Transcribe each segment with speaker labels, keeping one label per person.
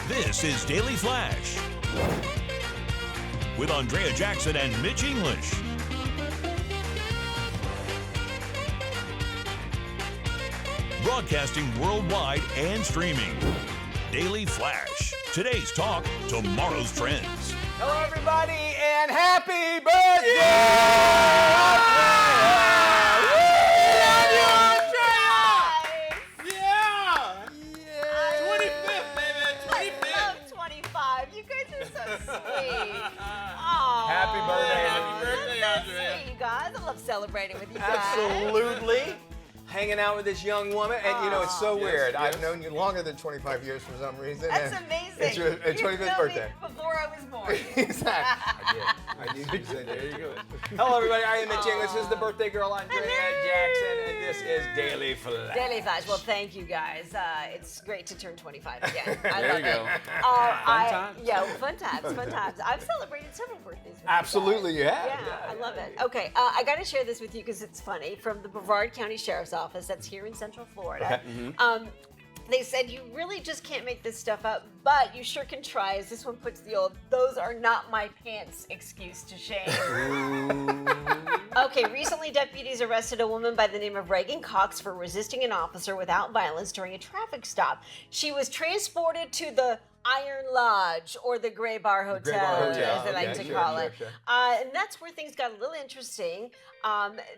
Speaker 1: This is Daily Flash with Andrea Jackson and Mitch English. Broadcasting worldwide and streaming. Daily Flash. Today's talk, tomorrow's trends.
Speaker 2: Hello, everybody, and happy birthday! Yeah! 25th, baby! 25th!
Speaker 3: I love 25. You guys are so sweet.
Speaker 2: Happy birthday.
Speaker 3: Happy
Speaker 2: birthday, Andrea.
Speaker 3: Sweet, you guys. I love celebrating with you guys.
Speaker 2: Absolutely. Hanging out with this young woman, and you know, it's so weird.
Speaker 4: Yes.
Speaker 2: I've known you longer than 25 years for some reason.
Speaker 3: That's
Speaker 2: and
Speaker 3: amazing.
Speaker 2: It's your
Speaker 3: You
Speaker 2: 25th
Speaker 3: know
Speaker 2: birthday.
Speaker 3: me before I was born.
Speaker 2: Exactly. I did. You said, there you go. Hello, everybody. I am Mitch English. This is the birthday girl, Andrea Jackson, and this is Daily Flash.
Speaker 3: Daily Flash. Well, thank you guys. It's great to turn 25 again. I
Speaker 4: There
Speaker 3: love
Speaker 4: you
Speaker 3: it.
Speaker 4: go.
Speaker 3: Fun
Speaker 4: times?
Speaker 3: Yeah, fun times. Fun times. I've celebrated several birthdays with you
Speaker 2: Absolutely,
Speaker 3: guys.
Speaker 2: you have.
Speaker 3: Yeah, I love it. Okay, I got to share this with you because it's funny. From the Brevard County Sheriff's Office, that's here in Central Florida. They said you really just can't make this stuff up, but you sure can try, as this one puts the old "those are not my pants" excuse to shame. Okay, recently deputies arrested a woman by the name of Reagan Cox for resisting an officer without violence during a traffic stop. She was transported to the Iron Lodge, or the Gray Bar Hotel,
Speaker 2: Gray Bar Hotel,
Speaker 3: as they like
Speaker 2: okay,
Speaker 3: to
Speaker 2: sure,
Speaker 3: call
Speaker 2: sure,
Speaker 3: it.
Speaker 2: sure.
Speaker 3: And that's where things got a little interesting.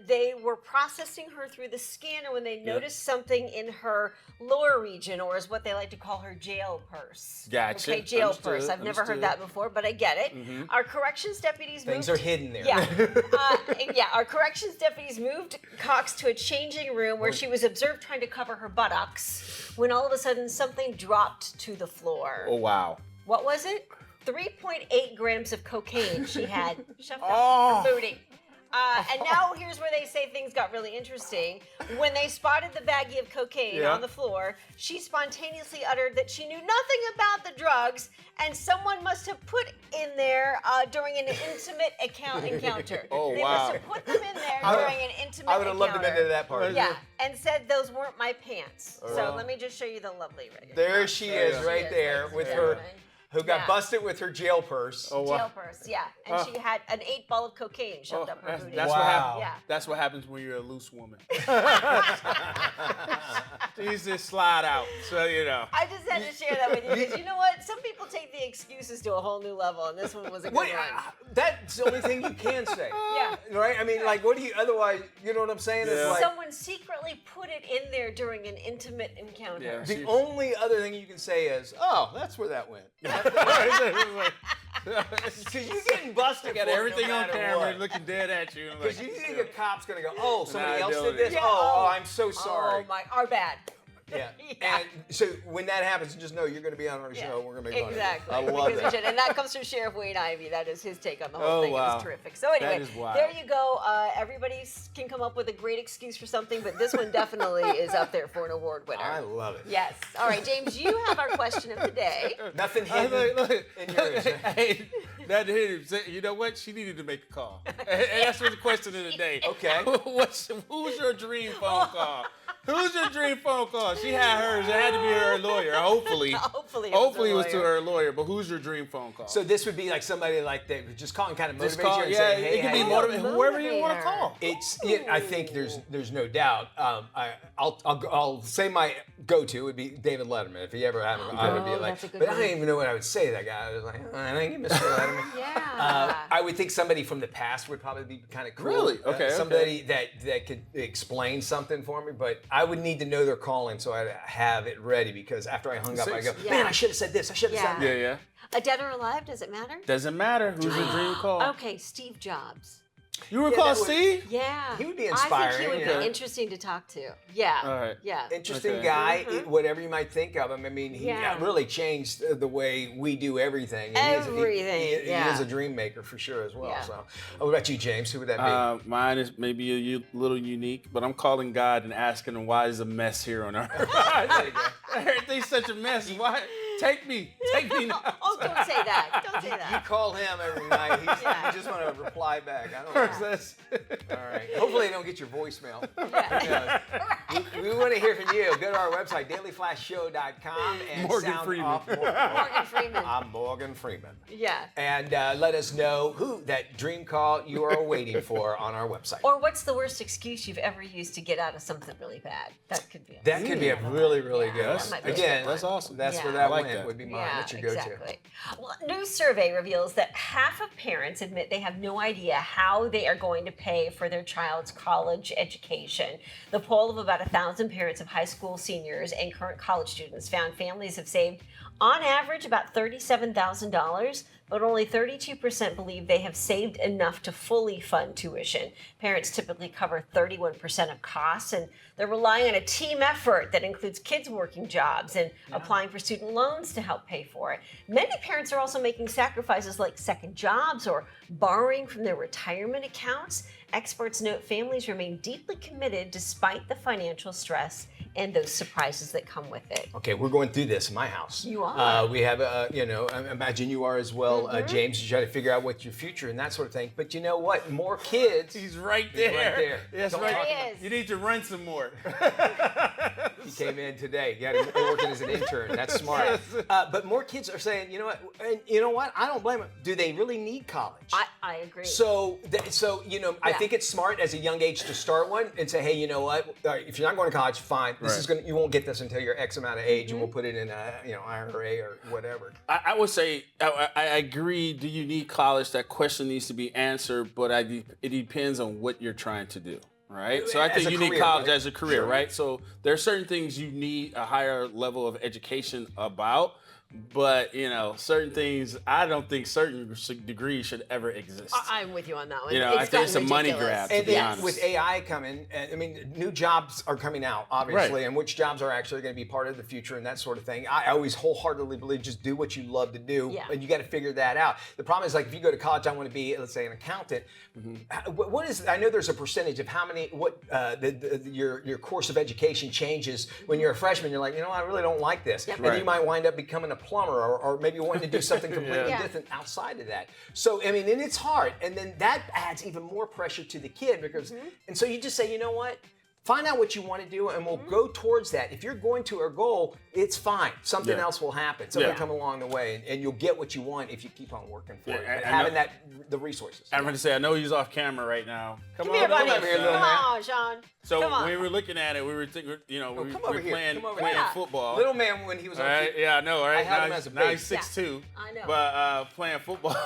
Speaker 3: They were processing her through the scanner when they noticed something in her lower region, or is what they like to call her jail purse.
Speaker 4: Gotcha.
Speaker 3: Okay, jail
Speaker 4: Understood,
Speaker 3: purse. I've never heard
Speaker 4: understood.
Speaker 3: that before, but I get it. Our corrections deputies
Speaker 2: Things
Speaker 3: moved.
Speaker 2: are hidden there.
Speaker 3: Yeah, our corrections deputies moved Cox to a changing room where she was observed trying to cover her buttocks when all of a sudden something dropped to the floor.
Speaker 4: Oh, wow.
Speaker 3: What was it? 3.8 grams of cocaine she had shoved up her booty. And now here's where they say things got really interesting. When they spotted the baggie of cocaine on the floor, she spontaneously uttered that she knew nothing about the drugs and someone must have put in there during an intimate encounter.
Speaker 4: Oh,
Speaker 3: they
Speaker 4: wow.
Speaker 3: must have put them in there during an intimate encounter.
Speaker 2: I would have loved to have been to that party.
Speaker 3: Yeah, and said those weren't my pants. So let me just show you the lovely Reagan.
Speaker 2: There she is,
Speaker 3: She
Speaker 2: right
Speaker 3: is,
Speaker 2: there,
Speaker 3: ladies
Speaker 2: with
Speaker 3: and
Speaker 2: her,
Speaker 3: gentlemen.
Speaker 2: who got
Speaker 3: Yeah.
Speaker 2: busted with her jail purse.
Speaker 4: Oh, wow.
Speaker 3: Jail purse, yeah. And she had an 8-ball of cocaine shoved up her booty.
Speaker 4: That's
Speaker 2: Wow.
Speaker 4: what happens.
Speaker 3: Yeah.
Speaker 4: That's what happens when you're a loose woman. These just slide out, so you know.
Speaker 3: I just had to share that with you because you know what? Some people take the excuses to a whole new level, and this one was a good
Speaker 2: Wait,
Speaker 3: one.
Speaker 2: that's the only thing you can say.
Speaker 3: Yeah.
Speaker 2: Right? I mean, like, what do you, otherwise, you know what I'm saying? It's
Speaker 4: Yeah.
Speaker 2: like,
Speaker 3: Someone secretly put it in there during an intimate encounter.
Speaker 4: Yeah.
Speaker 2: the only other thing you can say is, oh, that's where that went. Because you're getting busted.
Speaker 4: Got
Speaker 2: for it
Speaker 4: everything
Speaker 2: no
Speaker 4: on
Speaker 2: matter
Speaker 4: camera
Speaker 2: what.
Speaker 4: looking dead at you. and
Speaker 2: Because
Speaker 4: like,
Speaker 2: you think a cop's going to go, oh, somebody
Speaker 4: Nah,
Speaker 2: else
Speaker 4: don't
Speaker 2: did this?
Speaker 4: it?
Speaker 3: Yeah,
Speaker 2: Oh, I'm so sorry.
Speaker 3: Oh my, our bad.
Speaker 2: Yeah.
Speaker 3: Yeah.
Speaker 2: And so when that happens, just know you're going to be on our show. We're going to make fun
Speaker 3: Exactly.
Speaker 2: of you. I love
Speaker 3: Because we
Speaker 2: that.
Speaker 3: should. And that comes from Sheriff Wayne Ivey. That is his take on the whole
Speaker 4: Oh,
Speaker 3: thing. It
Speaker 4: wow.
Speaker 3: was terrific. So anyway,
Speaker 4: is wild.
Speaker 3: there you go. Everybody can come up with a great excuse for something, but this one definitely is up there for an award winner.
Speaker 2: I love it.
Speaker 3: Yes. All right, James, you have our question of the day.
Speaker 2: Nothing
Speaker 4: Hey,
Speaker 2: hidden
Speaker 4: look,
Speaker 2: in yours.
Speaker 4: hey, that hit him. You know what? She needed to make a call. And that's what the question of the day.
Speaker 2: Okay.
Speaker 4: Who's your dream phone call? Who's your dream phone call? She had hers. It had to be her lawyer. Hopefully.
Speaker 3: Hopefully
Speaker 4: Hopefully it was to
Speaker 3: lawyer.
Speaker 4: her lawyer. But who's your dream phone call?
Speaker 2: So this would be like somebody like that would just call and kind of
Speaker 4: just
Speaker 2: motivate
Speaker 4: call.
Speaker 2: you and
Speaker 4: Yeah,
Speaker 2: say, hey,
Speaker 4: it could
Speaker 2: hey,
Speaker 4: be
Speaker 2: hey.
Speaker 4: whoever you want to
Speaker 3: Motivator.
Speaker 4: call.
Speaker 2: It's. I think there's no doubt. I'll say my go-to would be David Letterman. If he ever had, I would be
Speaker 3: Oh,
Speaker 2: like.
Speaker 3: that's a good
Speaker 2: But I
Speaker 3: one.
Speaker 2: don't even know what I would say to that guy. I was like, thank you, Mr. Letterman.
Speaker 3: Yeah.
Speaker 2: I would think somebody from the past would probably be kind of cool.
Speaker 4: Really? Okay,
Speaker 2: Somebody that could explain something for me, but I would need to know they're calling so I'd have it ready because after I hung up, I go,
Speaker 3: Yeah.
Speaker 2: man, I should have said this. I should have said
Speaker 3: Yeah.
Speaker 2: that.
Speaker 4: Yeah.
Speaker 3: A dead or alive, does it matter?
Speaker 4: Doesn't matter who's your dream call.
Speaker 3: Okay, Steve Jobs.
Speaker 4: You were
Speaker 2: Yeah,
Speaker 4: called
Speaker 2: that would-
Speaker 4: Steve?
Speaker 3: Yeah.
Speaker 2: He would be
Speaker 3: I think
Speaker 2: inspiring,
Speaker 3: he would
Speaker 2: yeah.
Speaker 3: be interesting to talk to. Yeah.
Speaker 4: All right.
Speaker 3: Yeah.
Speaker 2: Interesting
Speaker 4: Okay.
Speaker 2: guy, whatever you might think of him. I mean, he
Speaker 3: Yeah.
Speaker 2: really changed the way we do everything. And
Speaker 3: Everything,
Speaker 2: He
Speaker 3: yeah.
Speaker 2: is a dream maker for sure as well.
Speaker 3: Yeah.
Speaker 2: So, what about you, James? Who would that be?
Speaker 4: Mine is maybe a little unique, but I'm calling God and asking him why is a mess here on earth.
Speaker 2: There you go.
Speaker 4: Everything's such a mess. Why? Take me now.
Speaker 3: don't say that. Don't say
Speaker 2: You
Speaker 3: that.
Speaker 2: call him every night. He just want to reply back. I don't know.
Speaker 4: What's this?
Speaker 2: All right. Hopefully they don't get your voicemail.
Speaker 3: Yeah.
Speaker 2: We want to hear from you. Go to our website, dailyflashshow.com, and
Speaker 4: Morgan
Speaker 2: sound
Speaker 4: Freeman.
Speaker 2: off
Speaker 3: Morgan Freeman.
Speaker 2: I'm Morgan Freeman.
Speaker 3: Yeah.
Speaker 2: And let us know who that dream call you are waiting for on our website.
Speaker 3: Or what's the worst excuse you've ever used to get out of something really bad? That could be.
Speaker 2: That could be a really, really good
Speaker 3: that
Speaker 2: one.
Speaker 3: might be a
Speaker 2: Again,
Speaker 3: good one.
Speaker 4: That's awesome.
Speaker 2: that's
Speaker 3: Yeah.
Speaker 2: where that
Speaker 4: I like
Speaker 2: went
Speaker 4: that.
Speaker 2: would be mine.
Speaker 3: Yeah,
Speaker 2: What's your go-to?
Speaker 3: exactly. Well, a new survey reveals that half of parents admit they have no idea how they are going to pay for their child's college education. The poll of about 1,000 parents of high school seniors and current college students found families have saved, on average, about $37,000, but only 32% believe they have saved enough to fully fund tuition. Parents typically cover 31% of costs, and they're relying on a team effort that includes kids working jobs and applying for student loans to help pay for it. Many parents are also making sacrifices like second jobs or borrowing from their retirement accounts. Experts note families remain deeply committed despite the financial stress and those surprises that come with it.
Speaker 2: Okay, we're going through this in my house.
Speaker 3: You are.
Speaker 2: We have, I imagine you are as well, James. You try to figure out what's your future and that sort of thing. But you know what? More kids.
Speaker 4: He's right there.
Speaker 2: right there.
Speaker 4: Yes,
Speaker 2: Don't
Speaker 4: right.
Speaker 3: talk about it.
Speaker 4: You need to run some more.
Speaker 2: He came in today. He got him working as an intern. That's smart. But more kids are saying, you know what? And you know what? I don't blame them. Do they really need college?
Speaker 3: I agree.
Speaker 2: So I
Speaker 3: Yeah.
Speaker 2: think it's smart as a young age to start one and say, hey, you know what? If you're not going to college, fine. This is you won't get this until you're X amount of age, and we'll put it in a IRA or whatever.
Speaker 4: I would say I agree. Do you need college? That question needs to be answered, but it depends on what you're trying to do, right? So I
Speaker 2: As
Speaker 4: think
Speaker 2: a
Speaker 4: you need
Speaker 2: career,
Speaker 4: college
Speaker 2: right?
Speaker 4: as a career,
Speaker 2: Sure.
Speaker 4: right? So there are certain things you need a higher level of education about. But, certain things, I don't think certain degrees should ever exist.
Speaker 3: I'm with you on that one.
Speaker 4: I think it's a money
Speaker 3: ridiculous.
Speaker 4: grab, to
Speaker 2: And
Speaker 4: be
Speaker 2: then
Speaker 4: honest.
Speaker 2: with AI coming, new jobs are coming out, obviously,
Speaker 4: Right.
Speaker 2: and which jobs are actually going to be part of the future and that sort of thing. I always wholeheartedly believe just do what you love to do,
Speaker 3: Yeah.
Speaker 2: and you got to figure that out. The problem is, like, if you go to college, I want to be, let's say, an accountant. What is? I know there's a percentage of your course of education changes when you're a freshman. You're like, I really don't like this,
Speaker 3: Yep.
Speaker 2: and then
Speaker 4: Right.
Speaker 2: you might wind up becoming a plumber or maybe wanting to do something completely
Speaker 3: Yeah.
Speaker 2: different outside of that. So, and it's hard. And then that adds even more pressure to the kid because, and so you just say, you know what? Find out what you want to do and we'll go towards that. If you're going to a goal, it's fine. Something
Speaker 4: Yeah.
Speaker 2: else will happen. Something will
Speaker 4: Yeah.
Speaker 2: come along the way and you'll get what you want if you keep on working for
Speaker 4: Yeah,
Speaker 2: it.
Speaker 4: I
Speaker 2: But
Speaker 4: know.
Speaker 2: having the resources.
Speaker 4: I'm going to say, I know he's off camera right now.
Speaker 3: Come here, buddy.
Speaker 2: over here, little
Speaker 3: Come
Speaker 2: man.
Speaker 3: on, Sean.
Speaker 4: So
Speaker 3: Come on.
Speaker 4: when we were looking at it, we were thinking, we
Speaker 2: come
Speaker 4: were
Speaker 2: over here.
Speaker 4: playing,
Speaker 2: Come over
Speaker 4: playing
Speaker 3: here.
Speaker 4: football.
Speaker 2: Little man when he was on
Speaker 4: Right?
Speaker 2: TV.
Speaker 4: Yeah, I know, right?
Speaker 2: I had him
Speaker 4: Now
Speaker 2: as a
Speaker 4: now he's
Speaker 2: base.
Speaker 4: 6'2".
Speaker 3: I know.
Speaker 4: But playing football,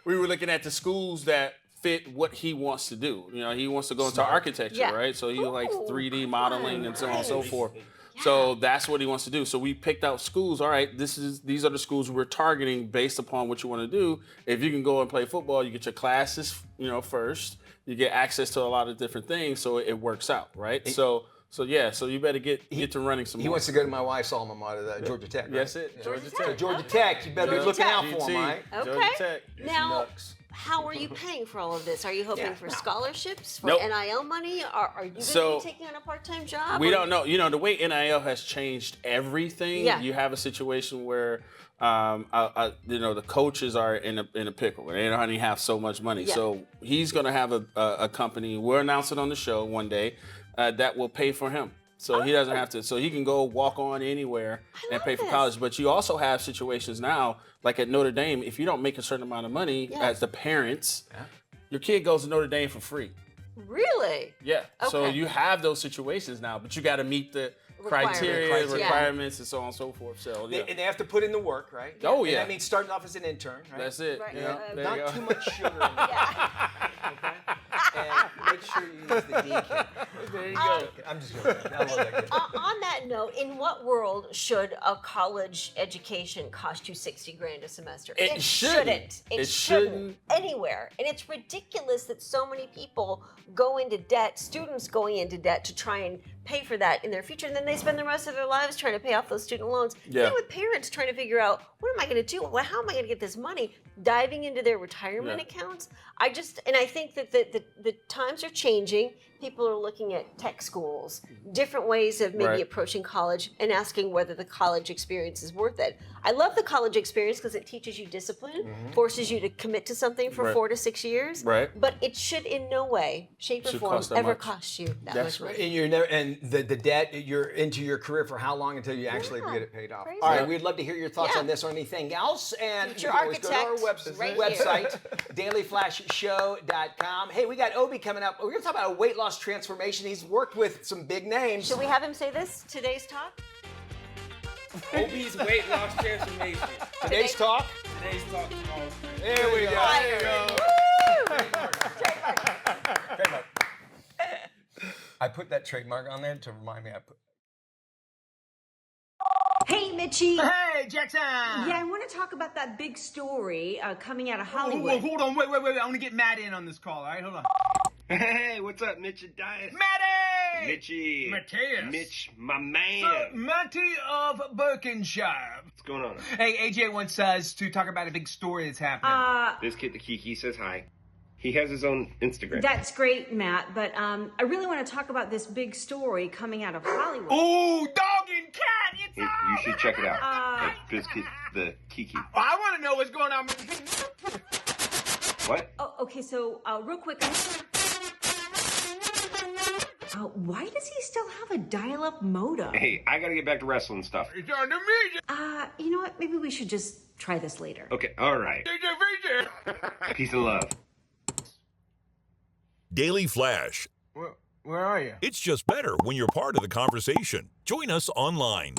Speaker 4: we were looking at the schools that fit what he wants to do. He wants to go into architecture,
Speaker 3: Yeah.
Speaker 4: right? So he like
Speaker 3: Ooh,
Speaker 4: 3D modeling and so on and so
Speaker 3: nice.
Speaker 4: forth. So that's what he wants to do. So we picked out schools. All right, these are the schools we're targeting based upon what you want to do. If you can go and play football, you get your classes, first. You get access to a lot of different things, so it works out, right? So you better get to running some
Speaker 2: He
Speaker 4: more.
Speaker 2: wants to go to my wife's alma mater, Georgia Tech. Right?
Speaker 4: That's it.
Speaker 2: Yeah.
Speaker 4: Georgia
Speaker 3: Tech.
Speaker 4: Tech.
Speaker 2: So Georgia Tech, you better be
Speaker 3: Georgia
Speaker 2: looking
Speaker 3: Tech.
Speaker 2: out for him, Mike.
Speaker 3: Okay.
Speaker 4: Georgia Tech.
Speaker 3: Now,
Speaker 2: Ducks.
Speaker 3: how are you paying for all of this? Are you hoping
Speaker 2: Yeah,
Speaker 3: for
Speaker 2: no.
Speaker 3: scholarships, for
Speaker 4: Nope.
Speaker 3: NIL money? Are you going to
Speaker 4: So,
Speaker 3: be taking on a part-time job?
Speaker 4: We
Speaker 3: Or-
Speaker 4: don't know. The way NIL has changed everything.
Speaker 3: Yeah.
Speaker 4: You have a situation where, the coaches are in a pickle. They only have so much money.
Speaker 3: Yeah.
Speaker 4: So he's going to have a company. We'll announce it on the show one day that will pay for him. So he doesn't have to. So he can go walk on anywhere and pay for
Speaker 3: this.
Speaker 4: college. But you also have situations now, like at Notre Dame, if you don't make a certain amount of money
Speaker 3: Yeah.
Speaker 4: as the parents, your kid goes to Notre Dame for free.
Speaker 3: Really?
Speaker 4: Yeah. So
Speaker 3: Okay.
Speaker 4: you have those situations now, but you got to meet the criteria,
Speaker 2: Criteria.
Speaker 4: requirements, and so on and so forth. So yeah.
Speaker 2: And they have to put in the work, right?
Speaker 4: Oh,
Speaker 2: And
Speaker 4: yeah.
Speaker 2: that means starting off as an intern, right?
Speaker 4: That's it.
Speaker 3: Right.
Speaker 4: Yeah. There you
Speaker 2: Not
Speaker 4: go.
Speaker 2: too much sugar in it. Okay? And make sure you use the DK.
Speaker 4: There you go.
Speaker 2: I'm just joking. I love that kid.
Speaker 3: On that note, in what world should a college education cost you $60,000 a semester?
Speaker 4: It shouldn't.
Speaker 3: It
Speaker 4: It
Speaker 3: shouldn't
Speaker 4: shouldn't.
Speaker 3: anywhere. And it's ridiculous that so many people go into debt, students going into debt to try and pay for that in their future, and then they spend the rest of their lives trying to pay off those student loans.
Speaker 4: Yeah.
Speaker 3: Same with parents trying to figure out, what am I going to do? How am I going to get this money? Diving into their retirement
Speaker 4: Yeah.
Speaker 3: accounts. I think that the times are changing. people are looking at tech schools, different ways of maybe approaching college and asking whether the college experience is worth it. I love the college experience because it teaches you discipline, forces you to commit to something for 4 to 6 years.
Speaker 4: Right.
Speaker 3: But it should in no way, shape, or form ever cost you that much money.
Speaker 2: And you're never, and the debt, you're into your career for how long until you actually get it paid off?
Speaker 3: Crazy.
Speaker 2: All right, we'd love to hear your thoughts on this or anything else. And
Speaker 3: Future
Speaker 2: you can always go to our
Speaker 3: architect,
Speaker 2: website, dailyflashshow.com. Hey, we got Obi coming up. We're going to talk about a weight loss transformation. He's worked with some big names.
Speaker 3: Should we have him say this? Today's talk?
Speaker 5: Obi's weight loss transformation.
Speaker 2: Today's talk?
Speaker 5: Today's talk tomorrow's friends.
Speaker 2: There we go. There you go. Trademark. I put that trademark on there to remind me.
Speaker 6: Hey, Mitchie.
Speaker 2: Hey, Jackson.
Speaker 6: Yeah, I want to talk about that big story coming out of Hollywood.
Speaker 7: Hold on, wait. I want to get Matt in on this call, all right? Hold on.
Speaker 5: Hey, what's up, Mitch and Diet?
Speaker 7: Matty!
Speaker 5: Mitchie.
Speaker 7: Mateus.
Speaker 5: Mitch, my man.
Speaker 7: Matty of Berkshire.
Speaker 5: What's going on?
Speaker 7: Hey, AJ wants us to talk about a big story that's happening.
Speaker 5: This kid, the Kiki, says hi. He has his own Instagram.
Speaker 6: That's great, Matt, but I really want to talk about this big story coming out of Hollywood.
Speaker 7: Oh, dog and cat, it's
Speaker 5: You should check it out. This kid, the Kiki.
Speaker 7: I want to know what's going on.
Speaker 5: What?
Speaker 6: Oh, okay, so real quick. Why does he still have a dial-up modem?
Speaker 5: Hey, I gotta get back to wrestling stuff.
Speaker 7: It's on the media.
Speaker 6: You know what? Maybe we should just try this later.
Speaker 5: Okay, all right. Peace and love.
Speaker 1: Daily Flash.
Speaker 7: Where are you?
Speaker 1: It's just better when you're part of the conversation. Join us online.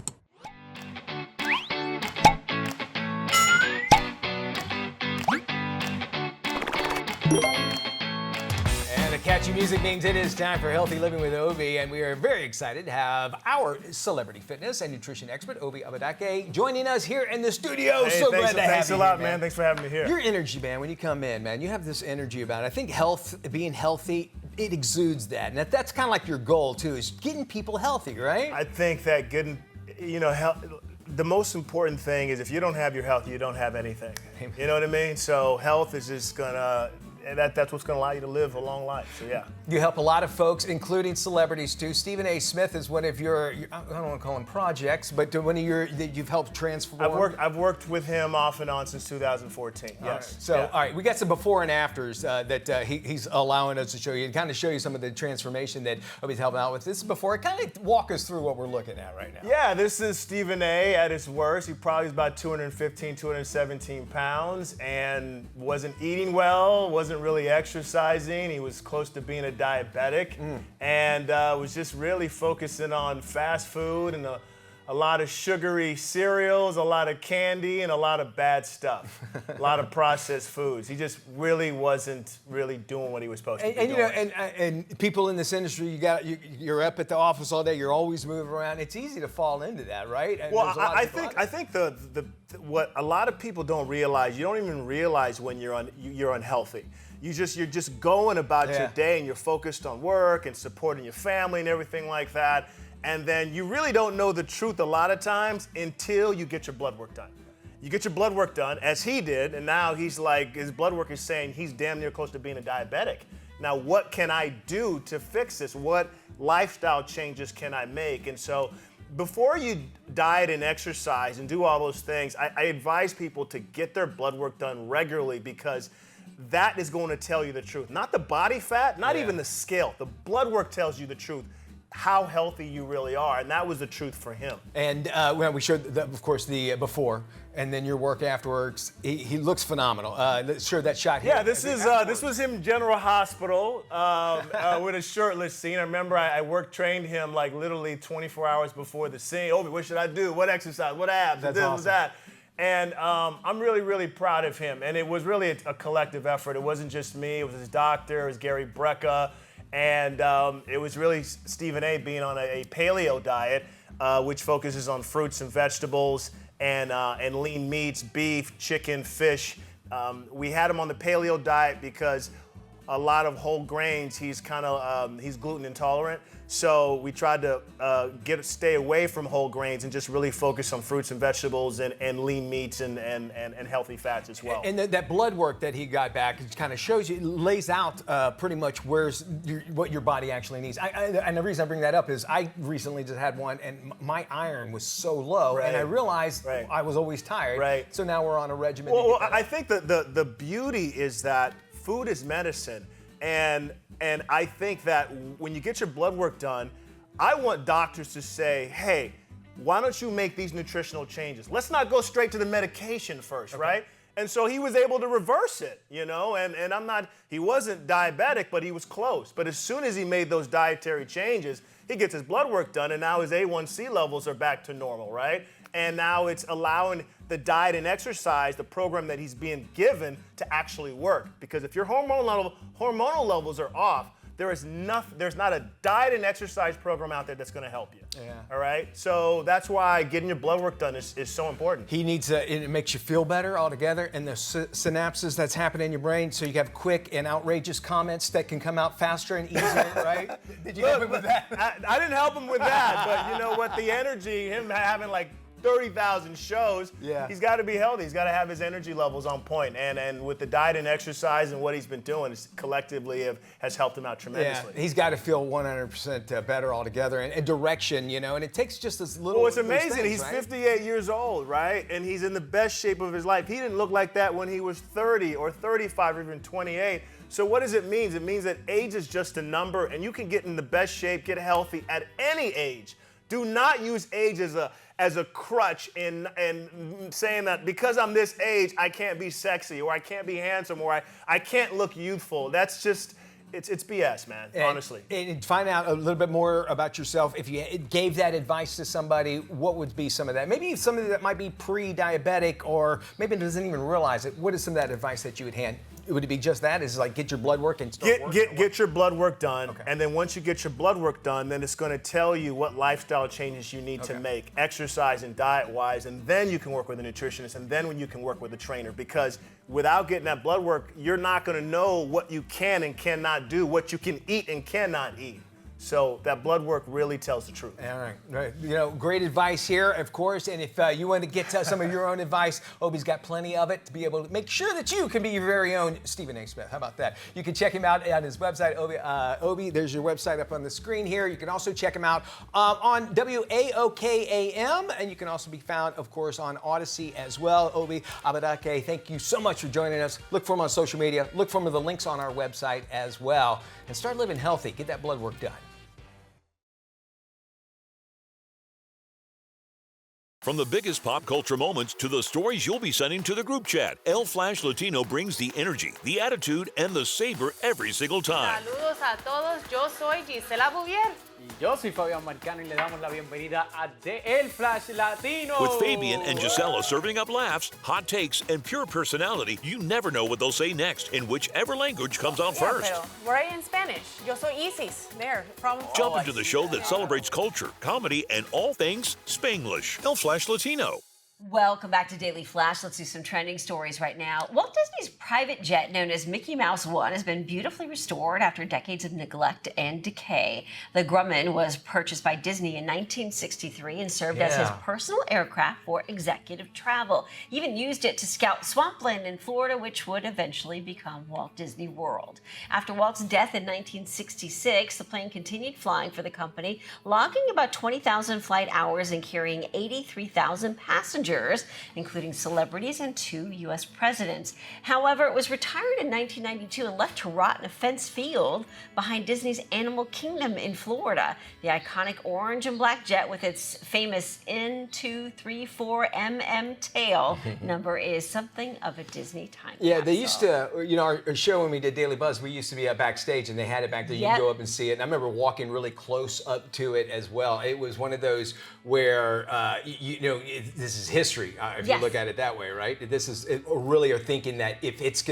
Speaker 2: And the catchy music means it is time for Healthy Living with Obi, and we are very excited to have our celebrity fitness and nutrition expert, Obi Abadake, joining us here in the studio.
Speaker 8: Hey,
Speaker 2: so glad to have
Speaker 8: thanks
Speaker 2: you
Speaker 8: a lot,
Speaker 2: here,
Speaker 8: man. Thanks for having me here.
Speaker 2: Your energy, man, when you come in, man, you have this energy about it. I think health, being healthy, it exudes that. And that's kind of like your goal, too, is getting people healthy, right?
Speaker 8: I think that getting, the most important thing is if you don't have your health, you don't have anything. You know what I mean? So health is just gonna, that's what's gonna allow you to live a long life. So yeah.
Speaker 2: You help a lot of folks, including celebrities too. Stephen A. Smith is one of your, I don't want to call them projects, but one of your that you've helped transform.
Speaker 8: I've worked with him off and on since 2014. Yes.
Speaker 2: Right. So all right, we got some before and afters that he's allowing us to show you and kind of show you some of the transformation that Obi's helping out with. This is before. Kind of walk us through what we're looking at right now.
Speaker 8: Yeah, this is Stephen A. at his worst. He probably was about 215, 217 pounds and wasn't eating well, wasn't really exercising. He was close to being a diabetic and was just really focusing on fast food and a lot of sugary cereals, a lot of candy, and a lot of bad stuff, a lot of processed foods. He just really wasn't really doing what he was supposed to be doing.
Speaker 2: You know, and people in this industry, you're up at the office all day. You're always moving around. It's easy to fall into that, right? And
Speaker 8: well, I think what a lot of people don't realize, you don't even realize when you're unhealthy. You're just going about your day and you're focused on work and supporting your family and everything like that. And then you really don't know the truth a lot of times until you get your blood work done. You get your blood work done, as he did, and now he's like, his blood work is saying he's damn near close to being a diabetic. Now, what can I do to fix this? What lifestyle changes can I make? And so before you diet and exercise and do all those things, I advise people to get their blood work done regularly because that is going to tell you the truth. Not the body fat, not even the scale. The blood work tells you the truth, how healthy you really are, and that was the truth for him.
Speaker 2: And when we showed, of course, the before, and then your work afterwards, he looks phenomenal. Sure, that shot here.
Speaker 8: Yeah, this was him in General Hospital with a shirtless scene. I remember I trained him like literally 24 hours before the scene. Obi, what should I do? What exercise? What abs?
Speaker 2: That's
Speaker 8: this,
Speaker 2: awesome.
Speaker 8: that. And I'm really, really proud of him. And it was really a collective effort. It wasn't just me. It was his doctor. It was Gary Brecka. And it was really Stephen A. being on a paleo diet, which focuses on fruits and vegetables and lean meats, beef, chicken, fish. We had him on the paleo diet because a lot of whole grains. He's he's gluten intolerant. So we tried to stay away from whole grains and just really focus on fruits and vegetables and lean meats and healthy fats as well.
Speaker 2: And that blood work that he got back kind of shows you, lays out pretty much what your body actually needs. And the reason I bring that up is I recently just had one, and my iron was so low, and I realized I was always tired.
Speaker 8: Right.
Speaker 2: So now we're on a regimen.
Speaker 8: Well, I think that the beauty is that food is medicine. And I think that when you get your blood work done, I want doctors to say, hey, why don't you make these nutritional changes? Let's not go straight to the medication first, right? And so he was able to reverse it, and he wasn't diabetic, but he was close. But as soon as he made those dietary changes, he gets his blood work done, and now his A1C levels are back to normal, right? And now it's allowing the diet and exercise, the program that he's being given, to actually work. Because if your hormonal levels are off, there's not a diet and exercise program out there that's going to help you.
Speaker 2: Yeah.
Speaker 8: All right? So that's why getting your blood work done is so important.
Speaker 2: He needs it makes you feel better altogether, and the synapses that's happening in your brain, so you have quick and outrageous comments that can come out faster and easier, right? Did you help him with that?
Speaker 8: I didn't help him with that, but you know what? The energy, him having like 30,000 shows, he's got to be healthy. He's got to have his energy levels on point. And with the diet and exercise and what he's been doing, it's collectively has helped him out tremendously.
Speaker 2: Yeah, he's got to feel 100% better altogether, and direction, and it takes just this little.
Speaker 8: Well, it's amazing.
Speaker 2: Things,
Speaker 8: he's
Speaker 2: right?
Speaker 8: 58 years old, right? And he's in the best shape of his life. He didn't look like that when he was 30 or 35 or even 28. So what does it mean? It means that age is just a number, and you can get in the best shape, get healthy at any age. Do not use age as a crutch in saying that because I'm this age, I can't be sexy, or I can't be handsome, or I can't look youthful. That's just, it's BS, man, honestly.
Speaker 2: And find out a little bit more about yourself. If you gave that advice to somebody, what would be some of that? Maybe somebody that might be pre-diabetic, or maybe doesn't even realize it. What is some of that advice that you would hand? Would it be just that? Is it like get your blood work and start working?
Speaker 8: Get your blood work done, and then once you get your blood work done, then it's going to tell you what lifestyle changes you need to make, exercise and diet-wise, and then you can work with a nutritionist, and then when you can work with a trainer. Because without getting that blood work, you're not going to know what you can and cannot do, what you can eat and cannot eat. So that blood work really tells the truth.
Speaker 2: All right. Great advice here, of course. And if you want to get some of your own advice, Obi's got plenty of it to be able to make sure that you can be your very own Stephen A. Smith. How about that? You can check him out on his website, Obi. There's your website up on the screen here. You can also check him out on WAOKAM, and you can also be found, of course, on Odyssey as well. Obi Abadake, thank you so much for joining us. Look for him on social media. Look for the links on our website as well. And start living healthy. Get that blood work done.
Speaker 1: From the biggest pop culture moments to the stories you'll be sending to the group chat, El Flash Latino brings the energy, the attitude, and the savor every single time.
Speaker 9: Saludos a todos, yo soy Gisela Bouvier.
Speaker 10: Y yo soy Fabián Marcano, y le damos la bienvenida a El Flash Latino.
Speaker 1: With Fabian and Gisela serving up laughs, hot takes, and pure personality, you never know what they'll say next in whichever language comes out first.
Speaker 9: Pero we're in Spanish. Yo soy Isis. There, from
Speaker 1: Jump into the show that celebrates culture, comedy, and all things Spanglish. El Flash Latino.
Speaker 3: Welcome back to Daily Flash. Let's do some trending stories right now. Walt Disney's private jet known as Mickey Mouse One has been beautifully restored after decades of neglect and decay. The Grumman was purchased by Disney in 1963 and served as his personal aircraft for executive travel. He even used it to scout swampland in Florida, which would eventually become Walt Disney World. After Walt's death in 1966, the plane continued flying for the company, logging about 20,000 flight hours and carrying 83,000 passengers, including celebrities and 2 U.S. presidents. However, it was retired in 1992 and left to rot in a fenced field behind Disney's Animal Kingdom in Florida. The iconic orange and black jet with its famous N234mm tail number is something of a Disney time capsule.
Speaker 2: Yeah, they used to, our show when we did Daily Buzz, we used to be backstage and they had it back there. You can go up and see it. And I remember walking really close up to it as well. It was one of those where, this is history, if you look at it that way, right? This is really are thinking that if it's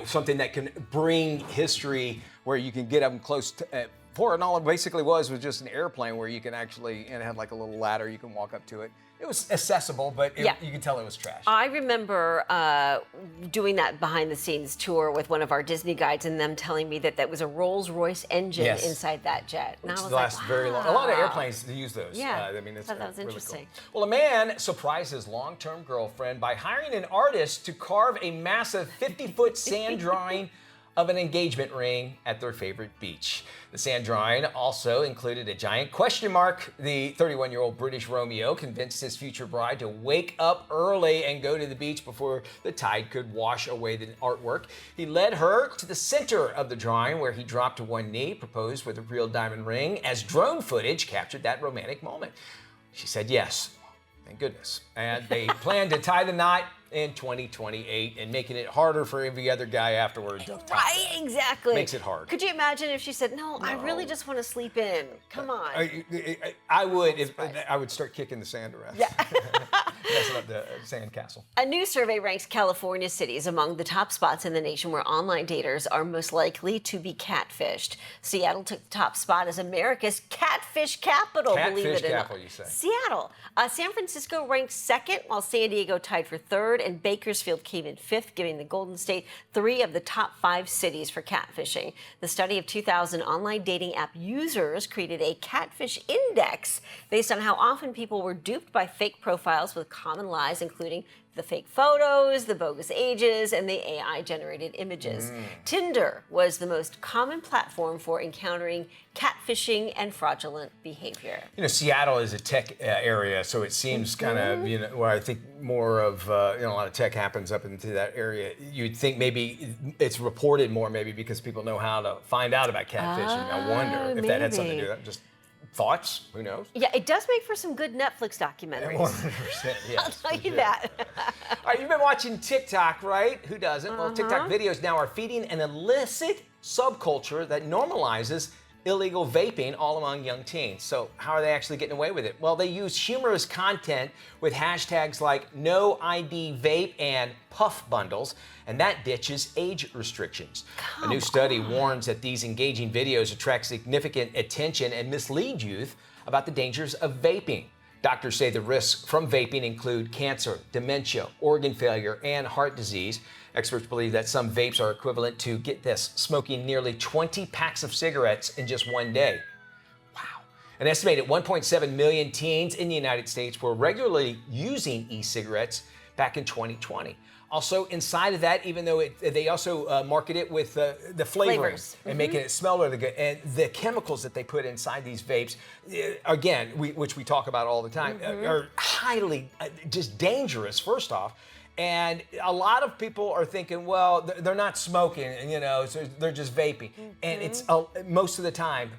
Speaker 2: something that can bring history where you can get up close to, before, and all it basically was just an airplane where you can actually, and it had like a little ladder, you can walk up to it. It was accessible, but you could tell it was trash.
Speaker 3: I remember doing that behind-the-scenes tour with one of our Disney guides, and them telling me that was a Rolls-Royce engine inside that jet. And I was like, wow.
Speaker 2: Very long. A lot of airplanes use those.
Speaker 3: Yeah,
Speaker 2: I mean, it's
Speaker 3: that was
Speaker 2: really
Speaker 3: interesting.
Speaker 2: Cool. Well, a man surprised his long-term girlfriend by hiring an artist to carve a massive 50-foot sand drawing of an engagement ring at their favorite beach. The sand drawing also included a giant question mark. The 31-year-old British Romeo convinced his future bride to wake up early and go to the beach before the tide could wash away the artwork. He led her to the center of the drawing where he dropped to one knee, proposed with a real diamond ring, as drone footage captured that romantic moment. She said yes. Thank goodness. And they plan to tie the knot in 2028 and making it harder for every other guy afterwards.
Speaker 3: Right, exactly.
Speaker 2: Makes it hard.
Speaker 3: Could you imagine if she said, no, I really just want to sleep in. Come on.
Speaker 2: I would start kicking the sand around.
Speaker 3: Yeah.
Speaker 2: Messing up the sand castle.
Speaker 3: A new survey ranks California cities among the top spots in the nation where online daters are most likely to be catfished. Seattle took the top spot as America's catfish capital, believe it or not.
Speaker 2: Catfish capital, you say?
Speaker 3: Seattle. San Francisco ranked second, while San Diego tied for third, and Bakersfield came in fifth, giving the Golden State 3 of the top 5 cities for catfishing. The study of 2,000 online dating app users created a catfish index based on how often people were duped by fake profiles with common lies, including the fake photos, the bogus ages, and the AI-generated images. Tinder was the most common platform for encountering catfishing and fraudulent behavior.
Speaker 2: You know, Seattle is a tech area, so it seems kind of, where I think more of, a lot of tech happens up into that area. You'd think maybe it's reported more, maybe because people know how to find out about catfishing. I wonder if that had something to do with that. Just thoughts? Who knows?
Speaker 3: Yeah, it does make for some good Netflix documentaries.
Speaker 2: 100%, yes.
Speaker 3: I'll tell you that.
Speaker 2: All right, you've been watching TikTok, right? Who doesn't? Well, TikTok videos now are feeding an illicit subculture that normalizes illegal vaping all among young teens. So how are they actually getting away with it? Well, they use humorous content with hashtags like No ID Vape and Puff Bundles, and that ditches age restrictions. A new study warns that these engaging videos attract significant attention and mislead youth about the dangers of vaping. Doctors say the risks from vaping include cancer, dementia, organ failure, and heart disease. Experts believe that some vapes are equivalent to, get this, smoking nearly 20 packs of cigarettes in just one day. Wow. An estimated 1.7 million teens in the United States were regularly using e-cigarettes back in 2020. Also, inside of that, even though they also market it with the flavors and making it smell really good, and the chemicals that they put inside these vapes, again, which we talk about all the time, are highly just dangerous, first off. And a lot of people are thinking, well, they're not smoking, so they're just vaping. And it's most of the time,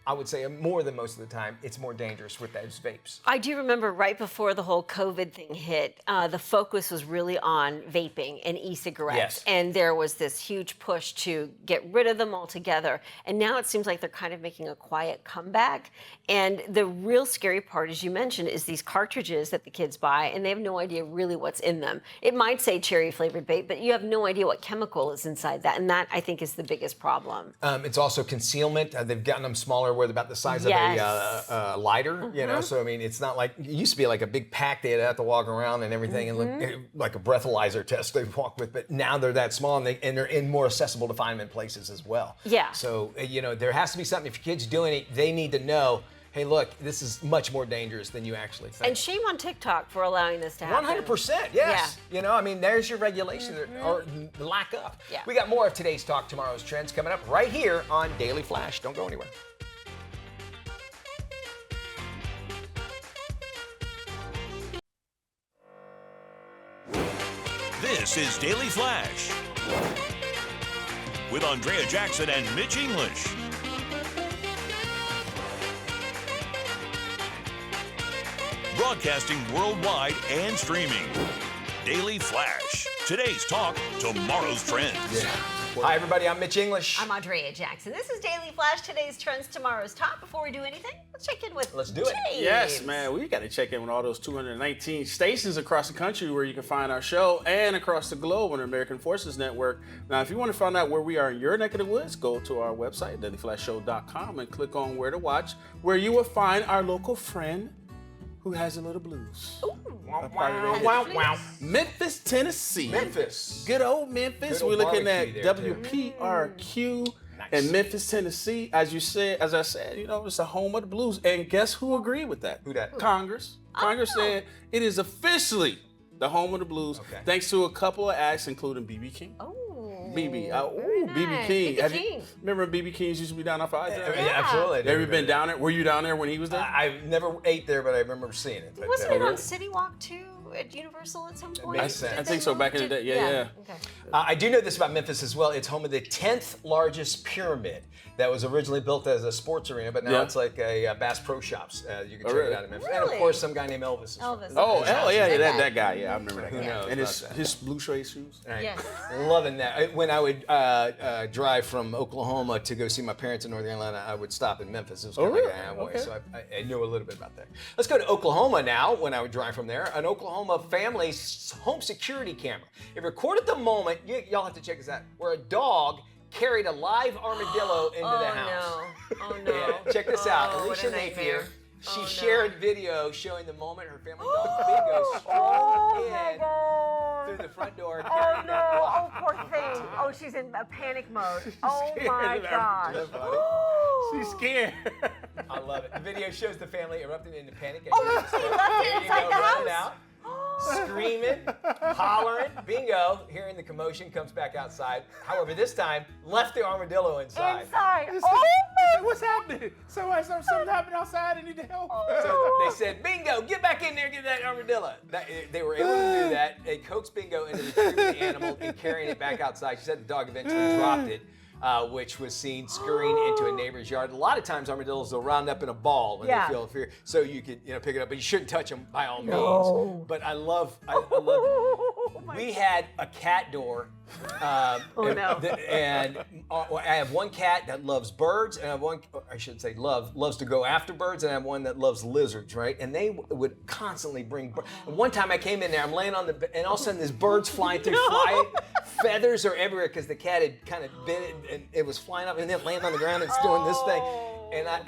Speaker 2: I would say more than most of the time, it's more dangerous with those vapes.
Speaker 3: I do remember right before the whole COVID thing hit, the focus was really on vaping and e-cigarettes.
Speaker 2: Yes.
Speaker 3: And there was this huge push to get rid of them altogether. And now it seems like they're kind of making a quiet comeback. And the real scary part, as you mentioned, is these cartridges that the kids buy, and they have no idea really what's in them. It might say cherry flavored vape, but you have no idea what chemical is inside that. And that, I think, is the biggest problem.
Speaker 2: It's also concealment. They've gotten them smaller, where about the size of a lighter, so I mean, it's not like, it used to be like a big pack they'd have to walk around and everything and look like a breathalyzer test they'd walk with, but now they're that small, and they're more accessible to find them in places as well.
Speaker 3: Yeah.
Speaker 2: So, there has to be something. If your kid's doing it, they need to know, hey, look, this is much more dangerous than you actually think.
Speaker 3: And shame on TikTok for allowing this to happen.
Speaker 2: 100%, yes.
Speaker 3: Yeah.
Speaker 2: I mean, there's your regulation, or the lack of.
Speaker 3: Yeah.
Speaker 2: We got more of today's Talk, Tomorrow's Trends coming up right here on Daily Flash. Don't go anywhere.
Speaker 1: This is Daily Flash with Andrea Jackson and Mitch English. Broadcasting worldwide and streaming. Daily Flash. Today's talk, tomorrow's trends.
Speaker 2: Yeah.
Speaker 4: Network.
Speaker 2: Hi, everybody. I'm Mitch English.
Speaker 3: I'm Andrea Jackson. This is Daily Flash, today's trends, tomorrow's top. Before we do anything, let's check in with
Speaker 2: Let's do it.
Speaker 3: James.
Speaker 4: Yes, man, we got to check in with all those 219 stations across the country where you can find our show and across the globe on the American Forces Network. Now, if you want to find out where we are in your neck of the woods, go to our website, dailyflashshow.com, and click on Where to Watch, where you will find our local friend who has a little blues.
Speaker 3: Ooh.
Speaker 2: Wow.
Speaker 4: Memphis, Tennessee.
Speaker 2: Memphis.
Speaker 4: Good old Memphis.
Speaker 2: Good old
Speaker 4: We're looking at
Speaker 2: barbecue there, too.
Speaker 4: WPRQ
Speaker 2: Nice.
Speaker 4: in Memphis, Tennessee. As I said, it's the home of the blues. And guess who agreed with that?
Speaker 2: Who that?
Speaker 4: Congress. Congress said it is officially the home of the blues, thanks to a couple of acts, including B.B. King.
Speaker 3: Oh.
Speaker 4: B.B.
Speaker 3: Very
Speaker 4: B.B.
Speaker 3: nice.
Speaker 4: King.
Speaker 3: B.B. King.
Speaker 4: Remember B.B. King's used to be down off I-10?
Speaker 2: Yeah, absolutely.
Speaker 4: Have you been down there? Were you down there when he was there?
Speaker 2: I never ate there, but I remember seeing it. But,
Speaker 3: Wasn't it on City Walk too at Universal at some point?
Speaker 2: makes sense.
Speaker 4: I think so, back in the day. Yeah.
Speaker 3: Okay.
Speaker 2: I do know this about Memphis as well. It's home of the 10th largest pyramid that was originally built as a sports arena, but now it's like a Bass Pro Shops. You can check it out in Memphis. And of
Speaker 3: Really?
Speaker 2: course, some guy named Elvis. is from
Speaker 3: Elvis.
Speaker 2: it.
Speaker 4: Oh, yeah,
Speaker 3: That
Speaker 4: that guy. Yeah, I remember that
Speaker 2: Who
Speaker 4: guy.
Speaker 2: knows
Speaker 4: And
Speaker 2: about that?
Speaker 4: his blue suede shoes.
Speaker 2: Right.
Speaker 3: Yes.
Speaker 2: Loving that. When I would drive from Oklahoma to go see my parents in North Carolina, I would stop in Memphis. It was kind of
Speaker 4: really?
Speaker 2: like an hour away,
Speaker 4: Okay.
Speaker 2: so I knew a little bit about that. Let's go to Oklahoma now. When I would drive from there, an Oklahoma family's home security camera. It recorded the moment. Y'all have to check this out. Where a dog carried a live armadillo into the house.
Speaker 3: No. Oh no.
Speaker 2: Yeah, check this out.
Speaker 3: Oh, what a
Speaker 2: Alicia
Speaker 3: nightmare.
Speaker 2: Napier. She
Speaker 3: Oh,
Speaker 2: shared video showing the moment her family dog Bingo strolled in through the front door.
Speaker 3: Oh
Speaker 2: carrying
Speaker 3: no.
Speaker 2: a
Speaker 3: Oh
Speaker 2: dog.
Speaker 3: poor thing. Oh, she's in a panic mode. Oh
Speaker 4: scared
Speaker 3: my
Speaker 4: of that.
Speaker 3: gosh.
Speaker 2: That's funny.
Speaker 4: She's scared.
Speaker 2: I love it. The video shows the family erupting into panic.
Speaker 3: Oh, she left it inside the
Speaker 2: running
Speaker 3: house?
Speaker 2: out, screaming, hollering. Bingo, hearing the commotion, comes back outside. However, this time, left the armadillo inside.
Speaker 3: Inside. Oh.
Speaker 4: What's happening? Something happened outside. I need to help.
Speaker 2: So they said, Bingo, get back in there, get that armadillo. They were able to do that. They coaxed Bingo into retrieving the animal and carrying it back outside. She said the dog eventually dropped it, which was seen scurrying into a neighbor's yard. A lot of times armadillos will round up in a ball when they feel fear, so you could pick it up, but you shouldn't touch them by all means. But I love we had a cat door. I have one cat that loves birds, and I have one, I should say loves to go after birds, and I have one that loves lizards, right? And they would constantly bring and one time I came in there, I'm laying on and all of a sudden this bird's flying through, feathers are everywhere because the cat had kind of bit it, and it was flying up and then landing on the ground and it's doing this thing.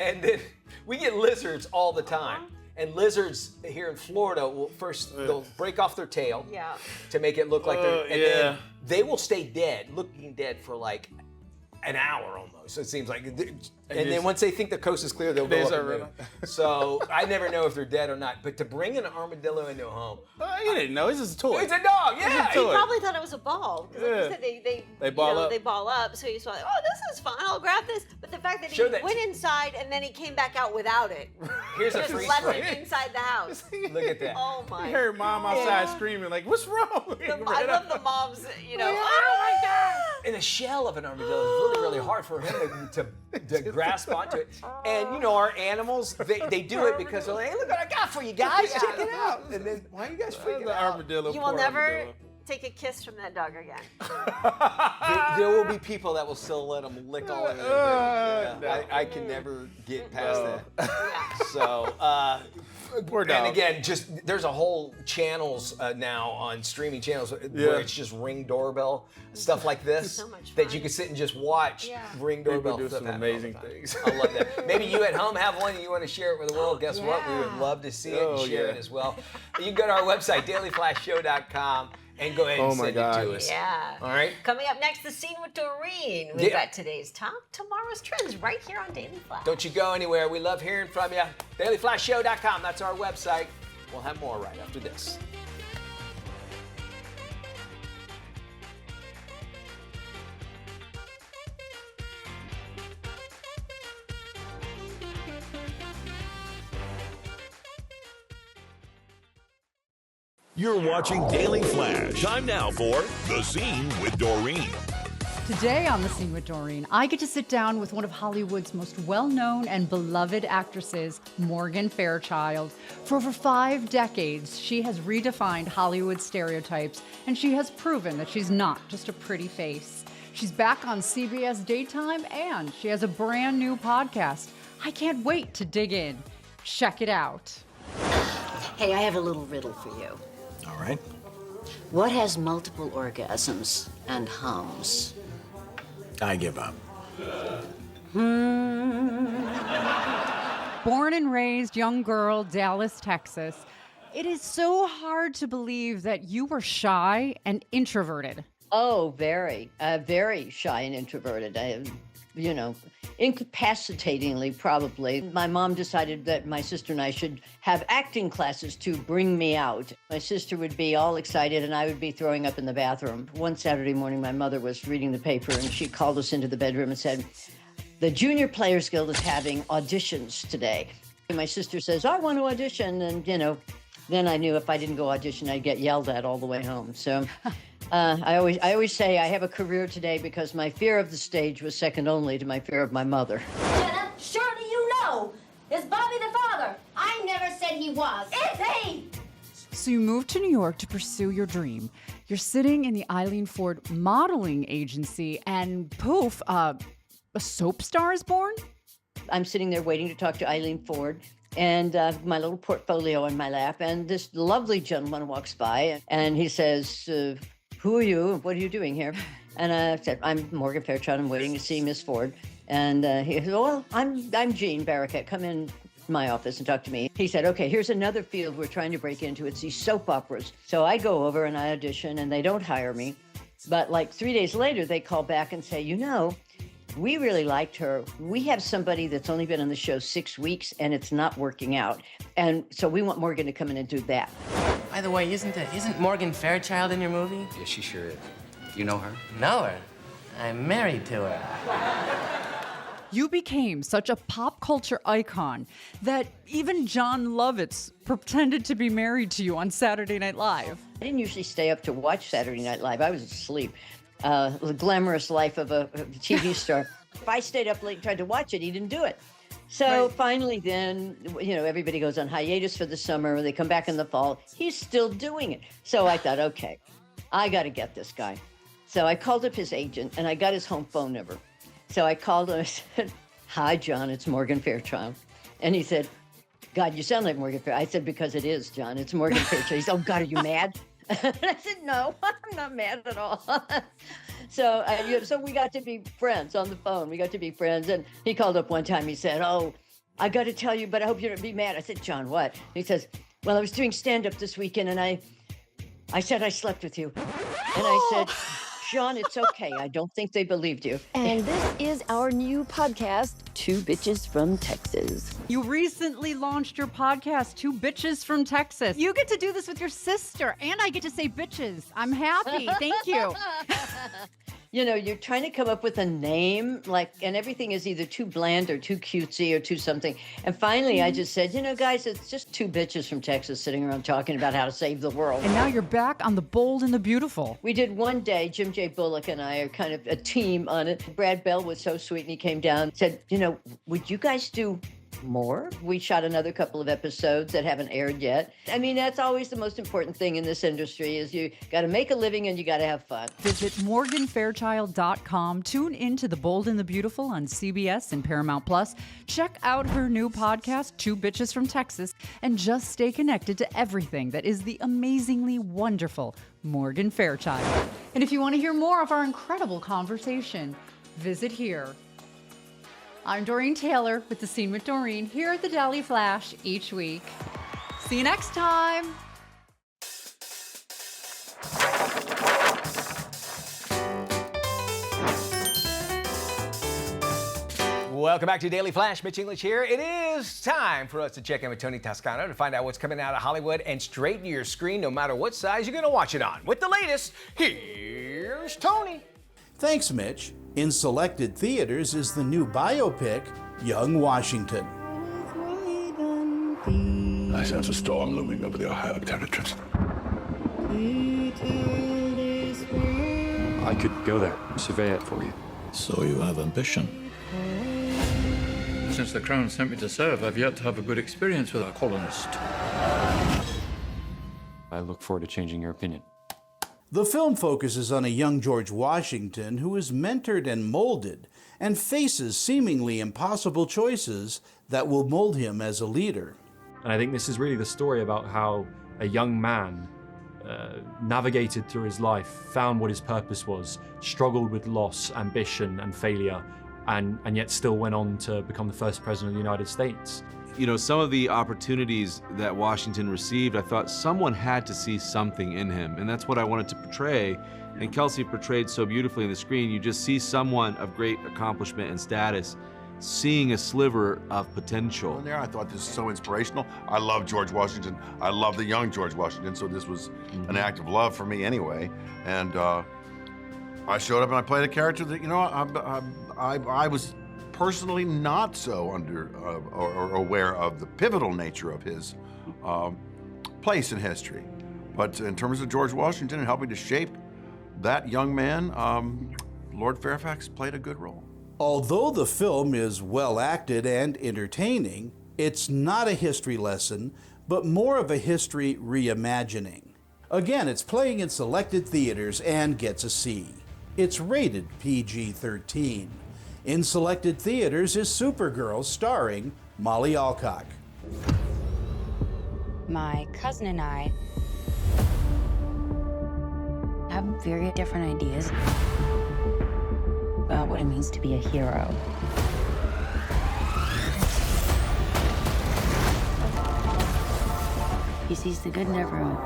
Speaker 2: And then we get lizards all the time. And lizards here in Florida will they'll break off their tail to make it look like then they will stay looking dead for like an hour almost. It seems like, and then once they think the coast is clear, they'll go up and move. So I never know if they're dead or not. But to bring an armadillo into a home,
Speaker 4: You didn't know. It's just a toy.
Speaker 2: it's a dog. Yeah,
Speaker 3: He probably thought it was a ball. Because like you said,
Speaker 4: They ball up.
Speaker 3: They ball up. So he's like, oh, this is fun. I'll grab this. But the fact that he went inside and then he came back out without it.
Speaker 2: Here's a
Speaker 3: Just
Speaker 2: freeze
Speaker 3: left
Speaker 2: frame.
Speaker 3: it inside the house.
Speaker 2: Look at that.
Speaker 3: Oh my.
Speaker 4: You heard mom outside screaming like, "What's wrong?"
Speaker 3: I love the moms. Oh my God.
Speaker 2: And the shell of an armadillo is really, really hard for him to grasp onto it. And our animals, they do it because they're like, hey, look what I got for you guys. Check it out. And then why are you guys freaking
Speaker 4: The
Speaker 2: out?
Speaker 4: armadillo.
Speaker 3: You will
Speaker 4: poor
Speaker 3: never
Speaker 4: armadillo.
Speaker 3: take a kiss from that dog again.
Speaker 2: There will be people that will still let them lick all over it. I can never get past that. So,
Speaker 4: Poor
Speaker 2: and
Speaker 4: dog.
Speaker 2: again, there's a whole channels now on streaming channels where it's just Ring doorbell stuff like this
Speaker 3: So much
Speaker 2: that
Speaker 3: fun.
Speaker 2: you can sit and just watch Ring doorbell
Speaker 4: do
Speaker 2: stuff
Speaker 4: some
Speaker 2: happen
Speaker 4: amazing
Speaker 2: all the time.
Speaker 4: things.
Speaker 2: I love that. Maybe you at home have one and you want to share it with the world. Guess what? We would love to see it and share it as well. You can go to our website, dailyflashshow.com, and go ahead and send it to us.
Speaker 3: Yeah.
Speaker 2: All right.
Speaker 3: Coming up next, the scene with Doreen. We've got today's top, tomorrow's trends right here on Daily Flash.
Speaker 2: Don't you go anywhere. We love hearing from you. Dailyflashshow.com. That's our website. We'll have more right after this.
Speaker 1: You're watching Daily Flash. Time now for The Scene with Doreen.
Speaker 11: Today on The Scene with Doreen, I get to sit down with one of Hollywood's most well-known and beloved actresses, Morgan Fairchild. For over 5 decades, she has redefined Hollywood stereotypes, and she has proven that she's not just a pretty face. She's back on CBS Daytime, and she has a brand new podcast. I can't wait to dig in. Check it out.
Speaker 12: Hey, I have a little riddle for you.
Speaker 13: All right.
Speaker 12: What has multiple orgasms and hums?
Speaker 13: I give up.
Speaker 11: Born and raised young girl, Dallas, Texas. It is so hard to believe that you were shy and introverted.
Speaker 14: Oh, very shy and introverted. Incapacitatingly, probably. My mom decided that my sister and I should have acting classes to bring me out. My sister would be all excited and I would be throwing up in the bathroom. One Saturday morning, my mother was reading the paper and she called us into the bedroom and said, "The Junior Players Guild is having auditions today." And my sister says, "I want to audition." And, then I knew if I didn't go audition, I'd get yelled at all the way home. So I always say I have a career today because my fear of the stage was second only to my fear of my mother.
Speaker 15: Jenna, surely you know. Is Bobby the father? I never said he was. Is he?
Speaker 11: So you moved to New York to pursue your dream. You're sitting in the Eileen Ford modeling agency and poof, a soap star is born?
Speaker 14: I'm sitting there waiting to talk to Eileen Ford and my little portfolio on my lap. And this lovely gentleman walks by and he says, "Who are you? What are you doing here?" And I said, "I'm Morgan Fairchild. I'm waiting to see Miss Ford." And he said, "Well, I'm Jean Barraquette. Come in my office and talk to me." He said, "Okay, here's another field we're trying to break into. It's these soap operas." So I go over and I audition and they don't hire me. But like 3 days later, they call back and say, "We really liked her. We have somebody that's only been on the show 6 weeks and it's not working out. And so we want Morgan to come in and do that."
Speaker 16: By the way, isn't Morgan Fairchild in your movie?
Speaker 17: Yeah, she sure is. You know her?
Speaker 16: Know her. I'm married to her.
Speaker 11: You became such a pop culture icon that even Jon Lovitz pretended to be married to you on Saturday Night Live.
Speaker 14: I didn't usually stay up to watch Saturday Night Live. I was asleep. The glamorous life of a TV star. If I stayed up late and tried to watch it, he didn't do it. So finally then, everybody goes on hiatus for the summer. They come back in the fall. He's still doing it. So I thought, okay, I got to get this guy. So I called up his agent and I got his home phone number. So I called him and I said, "Hi, John, it's Morgan Fairchild." And he said, "God, you sound like Morgan Fairchild." I said, "Because it is, John. It's Morgan Fairchild." He said, "Oh, God, are you mad?" And I said, "No, I'm not mad at all." So we got to be friends on the phone. We got to be friends. And he called up one time. He said, "Oh, I got to tell you, but I hope you don't be mad." I said, "John, what?" He says, "Well, I was doing stand-up this weekend, and I said I slept with you." And I said, "John, it's okay. I don't think they believed you."
Speaker 18: And this is our new podcast, Two Bitches from Texas.
Speaker 11: You recently launched your podcast, Two Bitches from Texas. You get to do this with your sister, and I get to say bitches. I'm happy. Thank you.
Speaker 14: You're trying to come up with a name, and everything is either too bland or too cutesy or too something. And finally, I just said, guys, it's just two bitches from Texas sitting around talking about how to save the world.
Speaker 11: And now you're back on The Bold and the Beautiful.
Speaker 14: We did one day, Jim J. Bullock and I are kind of a team on it. Brad Bell was so sweet, and he came down and said, "Would you guys do more?" We shot another couple of episodes that haven't aired yet. I mean, that's always the most important thing in this industry is you got to make a living and you got to have fun.
Speaker 11: Visit morganfairchild.com. Tune into The Bold and the Beautiful on CBS and Paramount Plus. Check out her new podcast, Two Bitches from Texas, and just stay connected to everything that is the amazingly wonderful Morgan Fairchild. And if you want to hear more of our incredible conversation, visit here. I'm Doreen Taylor with The Scene with Doreen here at the Daily Flash each week. See you next time.
Speaker 2: Welcome back to Daily Flash. Mitch English here. It is time for us to check in with Tony Toscano to find out what's coming out of Hollywood and straight to your screen, no matter what size you're going to watch it on. With the latest, here's Tony.
Speaker 19: Thanks, Mitch. In selected theaters is the new biopic, Young Washington.
Speaker 20: I sense a storm looming over the Ohio territories.
Speaker 21: I could go there, survey it for you.
Speaker 20: So you have ambition.
Speaker 21: Since the Crown sent me to serve, I've yet to have a good experience with a colonist. I look forward to changing your opinion.
Speaker 19: The film focuses on a young George Washington who is mentored and molded and faces seemingly impossible choices that will mold him as a leader.
Speaker 6: And I think this is really the story about how a young man navigated through his life, found what his purpose was, struggled with loss, ambition, and failure, and yet still went on to become the first president of the United States.
Speaker 22: You know, some of the opportunities that Washington received, I thought someone had to see something in him, and that's what I wanted to portray. And Kelsey portrayed so beautifully on the screen. You just see someone of great accomplishment and status seeing a sliver of potential.
Speaker 23: There, I thought this is so inspirational. I love George Washington. I love the young George Washington, so this was an act of love for me anyway. And I showed up and I played a character that, you know, I was personally not so or aware of the pivotal nature of his place in history. But in terms of George Washington and helping to shape that young man, Lord Fairfax played a good role.
Speaker 19: Although the film is well acted and entertaining, it's not a history lesson, but more of a history reimagining. Again, it's playing in selected theaters and gets a C. It's rated PG-13. In selected theaters is Supergirl starring Molly Alcock.
Speaker 24: My cousin and I have very different ideas about what it means to be a hero. He sees the good in everyone.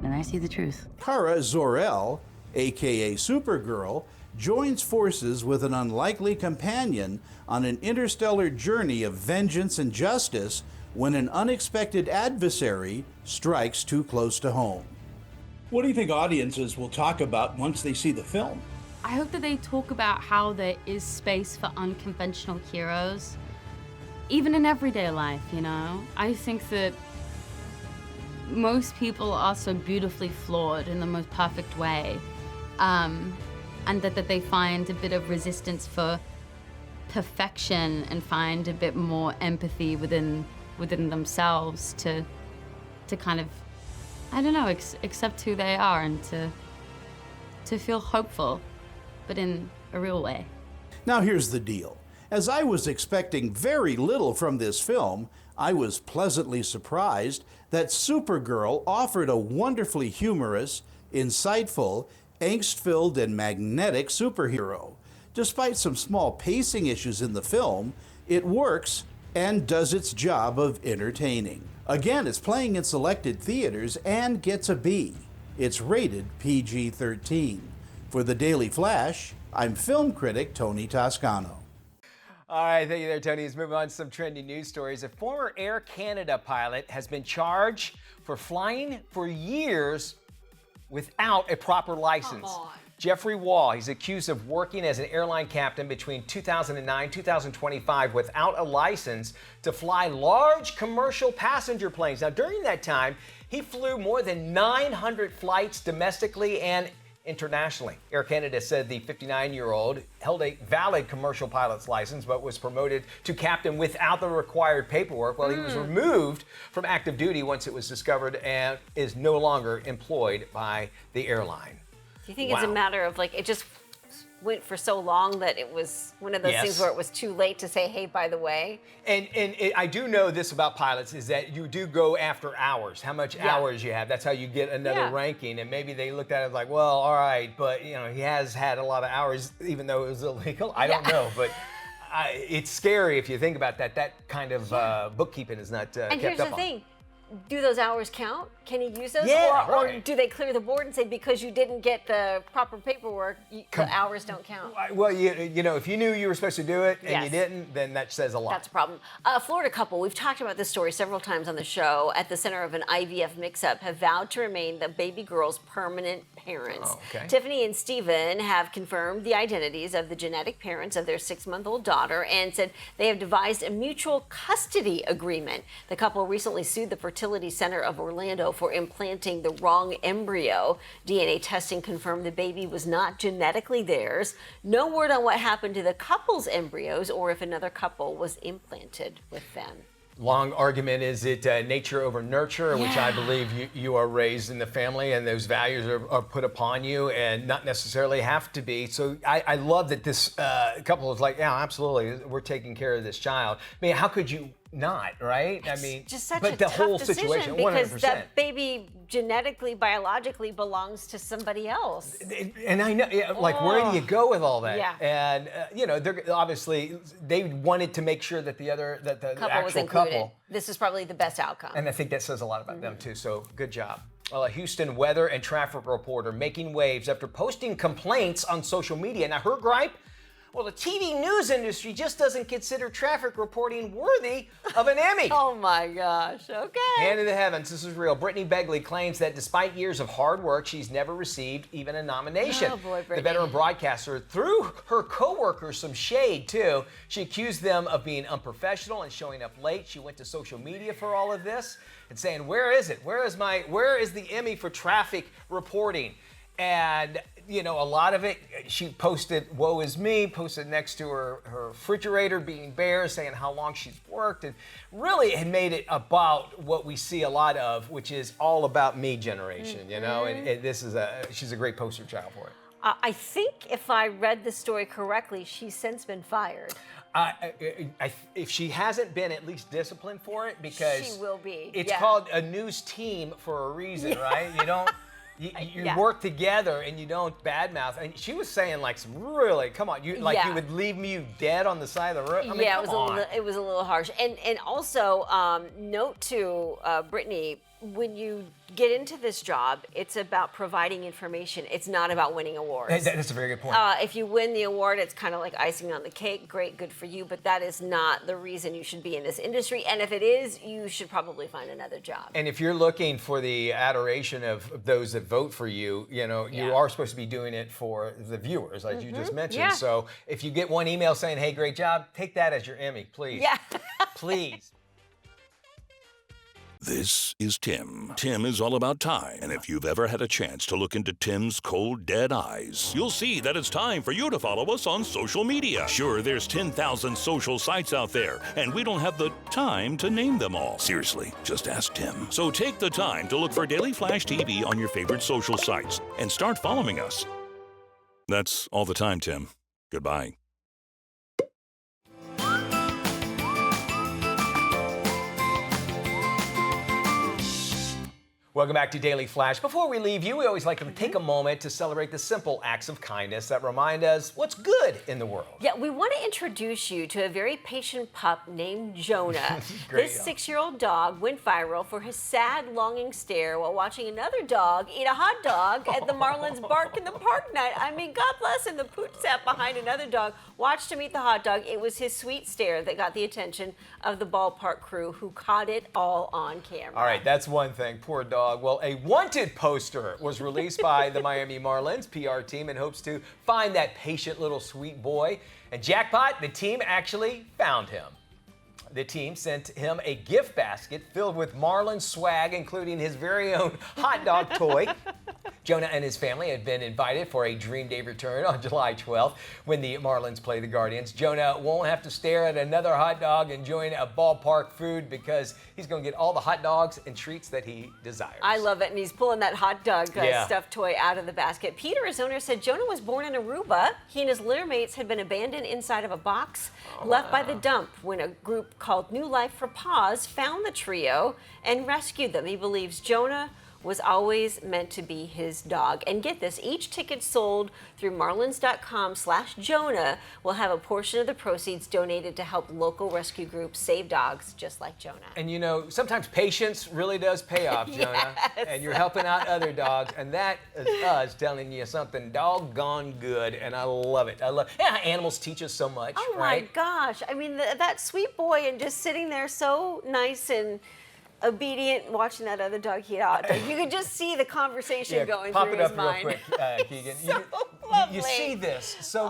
Speaker 24: And I see the truth.
Speaker 19: Kara Zor-El, aka Supergirl, joins forces with an unlikely companion on an interstellar journey of vengeance and justice when an unexpected adversary strikes too close to home. What do you think audiences will talk about once they see the film?
Speaker 25: I hope that they talk about how there is space for unconventional heroes, even in everyday life, you know? I think that most people are so beautifully flawed in the most perfect way, and that they find a bit of resistance for perfection and find a bit more empathy within themselves to kind of, I don't know, accept who they are and to feel hopeful, but in a real way.
Speaker 19: Now here's the deal. As I was expecting very little from this film, I was pleasantly surprised that Supergirl offered a wonderfully humorous, insightful, angst-filled, and magnetic superhero. Despite some small pacing issues in the film, it works and does its job of entertaining. Again, it's playing in selected theaters and gets a B. It's rated PG-13. For the Daily Flash, I'm film critic Tony Toscano.
Speaker 2: All right, thank you there, Tony. Let's move on to some trending news stories. A former Air Canada pilot has been charged for flying for years without a proper license. Jeffrey Wall, he's accused of working as an airline captain between 2009 and 2025 without a license to fly large commercial passenger planes. Now, during that time, he flew more than 900 flights domestically and internationally. Air Canada said the 59-year-old held a valid commercial pilot's license but was promoted to captain without the required paperwork. Well, he was removed from active duty once it was discovered and is no longer employed by the airline.
Speaker 3: Do you think it's a matter of, like, it just went for so long that it was one of those things where it was too late to say, hey, by the way?
Speaker 2: And I do know this about pilots is that you do go after hours, how much hours you have. That's how you get another ranking. And maybe they looked at it like, well, all right, but, you know, he has had a lot of hours, even though it was illegal. I don't know, but it's scary if you think about that. That kind of bookkeeping is not kept up on.
Speaker 3: And here's the thing. Do those hours count? Can you use those?
Speaker 2: Yeah,
Speaker 3: or do they clear the board and say because you didn't get the proper paperwork, the hours don't count?
Speaker 2: Well, you know, if you knew you were supposed to do it and you didn't, then that says a lot.
Speaker 3: That's a problem. A Florida couple, we've talked about this story several times on the show, at the center of an IVF mix-up, have vowed to remain the baby girl's permanent parents.
Speaker 2: Oh, okay.
Speaker 3: Tiffany and Steven have confirmed the identities of the genetic parents of their 6-month-old daughter and said they have devised a mutual custody agreement. The couple recently sued the Fertility Center of Orlando for implanting the wrong embryo. DNA testing confirmed the baby was not genetically theirs. No word on what happened to the couple's embryos or if another couple was implanted with them.
Speaker 2: Long argument, is it nature over nurture, which I believe you are raised in the family and those values are put upon you and not necessarily have to be. So I love that this couple is like, yeah, absolutely, we're taking care of this child. I mean, how could you not, right?
Speaker 3: It's
Speaker 2: I mean,
Speaker 3: just such
Speaker 2: but
Speaker 3: a
Speaker 2: the
Speaker 3: tough
Speaker 2: whole
Speaker 3: decision
Speaker 2: situation,
Speaker 3: because
Speaker 2: 100%.
Speaker 3: that baby genetically, biologically belongs to somebody else.
Speaker 2: And I know, like, where do you go with all that?
Speaker 3: Yeah.
Speaker 2: And you know, they're obviously they wanted to make sure that the
Speaker 3: Couple
Speaker 2: actual
Speaker 3: was included.
Speaker 2: couple.
Speaker 3: This is probably the best outcome.
Speaker 2: And I think that says a lot about them too. So good job. Well, a Houston weather and traffic reporter making waves after posting complaints on social media. Now, her gripe. Well, the TV news industry just doesn't consider traffic reporting worthy of an Emmy.
Speaker 3: Oh my gosh, okay.
Speaker 2: Hand to the heavens, this is real. Brittany Begley claims that despite years of hard work, she's never received even a nomination.
Speaker 3: Oh boy, Brittany.
Speaker 2: The veteran broadcaster threw her co-workers some shade too. She accused them of being unprofessional and showing up late. She went to social media for all of this and saying, where is it? Where is the Emmy for traffic reporting? And, you know, a lot of it, she posted, woe is me, posted next to her refrigerator being bare, saying how long she's worked, and really had made it about what we see a lot of, which is all about me generation, you know, and this is she's a great poster child for it.
Speaker 3: I think if I read the story correctly, she's since been fired.
Speaker 2: If she hasn't been at least disciplined for it, because
Speaker 3: she will be.
Speaker 2: It's called a news team for a reason, right? You don't. You work together and you don't badmouth. And she was saying like some really, come on, you would leave me dead on the side of the road. I mean,
Speaker 3: yeah, it was a little harsh. And also note to Brittany, when you get into this job, it's about providing information. It's not about winning awards.
Speaker 2: That's a very good point.
Speaker 3: If you win the award, it's kind of like icing on the cake. Great, good for you. But that is not the reason you should be in this industry. And if it is, you should probably find another job.
Speaker 2: And if you're looking for the adoration of those that vote for you, you know, you are supposed to be doing it for the viewers, like you just mentioned.
Speaker 3: Yeah.
Speaker 2: So if you get one email saying, hey, great job, take that as your Emmy, please.
Speaker 3: Yeah.
Speaker 2: Please.
Speaker 1: This is Tim. Tim is all about time, and if you've ever had a chance to look into Tim's cold, dead eyes, you'll see that it's time for you to follow us on social media. Sure, there's 10,000 social sites out there, and we don't have the time to name them all. Seriously, just ask Tim. So take the time to look for Daily Flash TV on your favorite social sites and start following us. That's all the time, Tim. Goodbye.
Speaker 2: Welcome back to Daily Flash. Before we leave you, we always like to take a moment to celebrate the simple acts of kindness that remind us what's good in the world.
Speaker 3: Yeah, we want to introduce you to a very patient pup named Jonah. This 6-year-old dog went viral for his sad, longing stare while watching another dog eat a hot dog at the Marlins Bark in the Park night. I mean, God bless him. The pooch sat behind another dog, watched him eat the hot dog. It was his sweet stare that got the attention of the ballpark crew, who caught it all on camera.
Speaker 2: All right, that's one thing. Poor dog. Well, a wanted poster was released by the Miami Marlins PR team in hopes to find that patient little sweet boy. And jackpot, the team actually found him. The team sent him a gift basket filled with Marlins swag, including his very own hot dog toy. Jonah and his family had been invited for a Dream Day return on July 12th when the Marlins play the Guardians. Jonah won't have to stare at another hot dog enjoying a ballpark food because he's going to get all the hot dogs and treats that he desires.
Speaker 3: I love it, and he's pulling that hot dog stuffed toy out of the basket. Peter, his owner, said Jonah was born in Aruba. He and his litter mates had been abandoned inside of a box left by the dump when a group called New Life for Paws found the trio and rescued them. He believes Jonah was always meant to be his dog. And get this, each ticket sold through marlins.com/Jonah will have a portion of the proceeds donated to help local rescue groups save dogs just like Jonah.
Speaker 2: And you know, sometimes patience really does pay off, Jonah.
Speaker 3: Yes.
Speaker 2: And you're helping out other dogs, and that is us telling you something doggone good, and I love it. Animals teach us so much,
Speaker 3: Oh
Speaker 2: right?
Speaker 3: my gosh, I mean, that sweet boy and just sitting there so nice and obedient, watching that other dog eat a hot dog. You could just see the conversation going through his mind.
Speaker 2: Pop it up real quick, Keegan. You see this. So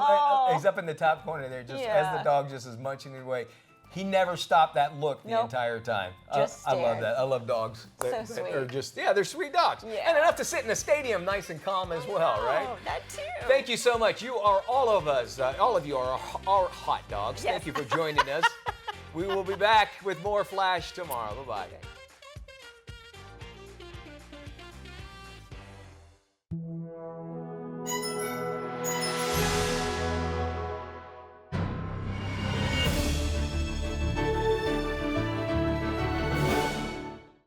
Speaker 2: he's up in the top corner there, just as the dog just is munching away. He never stopped that look the entire time.
Speaker 3: Just
Speaker 2: I love that. I love dogs.
Speaker 3: So sweet.
Speaker 2: They're just, they're sweet dogs.
Speaker 3: Yeah.
Speaker 2: And enough to sit in the stadium nice and calm as well, right?
Speaker 3: Oh, that too.
Speaker 2: Thank you so much. You are all of us. All of you are hot dogs.
Speaker 3: Yes.
Speaker 2: Thank you for joining us. We will be back with more Flash tomorrow. Bye-bye.